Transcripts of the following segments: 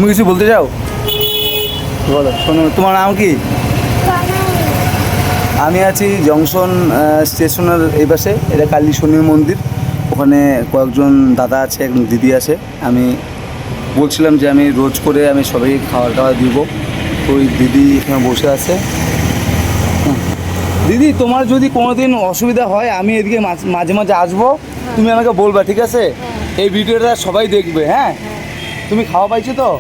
তুমি কিছু বলতে চাও? বলো। শোনো, তোমার নাম কি? আমি আছি জংশন স্টেশনের এই পাশে, এটা কালী শনির মন্দির। ওখানে কয়েকজন দাদা আছে, একজন দিদি আছে। আমি বলছিলাম যে আমি রোজ করে আমি সবাইকে খাবার টাবার দিব। তো ওই দিদি এখানে বসে আছে। দিদি, তোমার যদি কোনো দিন অসুবিধা হয়, আমি এদিকে মাঝে মাঝে আসবো, তুমি আমাকে বলবা, ঠিক আছে? এই ভিডিওটা সবাই দেখবে, হ্যাঁ? তুমি খাওয়া পাইছো তো?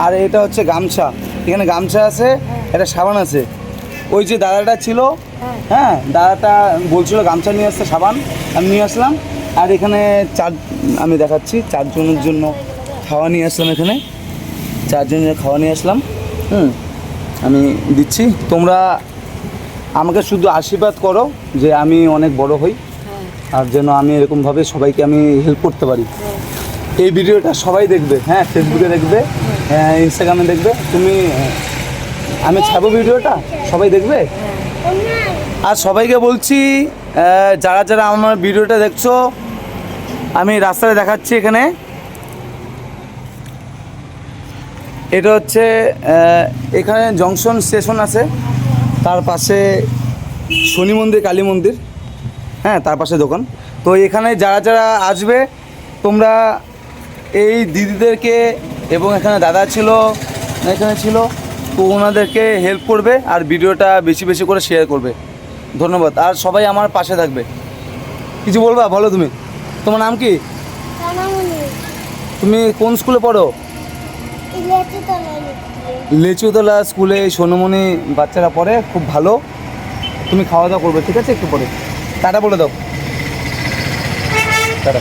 আর এটা হচ্ছে গামছা, এখানে গামছা আছে, একটা সাবান আছে। ওই যে দাদাটা ছিল, হ্যাঁ, দাদাটা বলছিল গামছা নিয়ে আসতে, সাবান আমি নিয়ে আসলাম। আর এখানে আমি দেখাচ্ছি, 4 জনের জন্য খাওয়া নিয়ে আসলাম। এখানে 4 জনের খাওয়া নিয়ে আসলাম। আমি দিচ্ছি, তোমরা আমাকে শুধু আশীর্বাদ করো যে আমি অনেক বড় হই, আর যেন আমি এরকমভাবে সবাইকে আমি হেল্প করতে পারি। এই ভিডিওটা সবাই দেখবে, হ্যাঁ, ফেসবুকে দেখবে, ইনস্টাগ্রামে দেখবে। আমি ছাড়বো ভিডিওটা, সবাই দেখবে। আর সবাইকে বলছি, যারা যারা আমার ভিডিওটা দেখছো, আমি রাস্তায় দেখাচ্ছি। এটা হচ্ছে এখানে জংশন স্টেশন আছে, তার পাশে শনি মন্দির, কালী মন্দির, হ্যাঁ, তার পাশে দোকান। তো এখানে যারা যারা আসবে, তোমরা এই দিদিদেরকে, এবং এখানে দাদা ছিল, এখানে ছিল, তো ওনাদেরকে হেল্প করবে আর ভিডিওটা বেশি বেশি করে শেয়ার করবে। ধন্যবাদ। আর সবাই আমার পাশে থাকবে। কিছু বলবা? বলো তুমি। তোমার নাম কি? তুমি কোন স্কুলে পড়ো? লিচুতলা স্কুলে সোনমণি বাচ্চারা পড়ে, খুব ভালো। তুমি খাওয়া দাওয়া করবে, ঠিক আছে? একটু পরে টাটা বলে দাও। টাটা।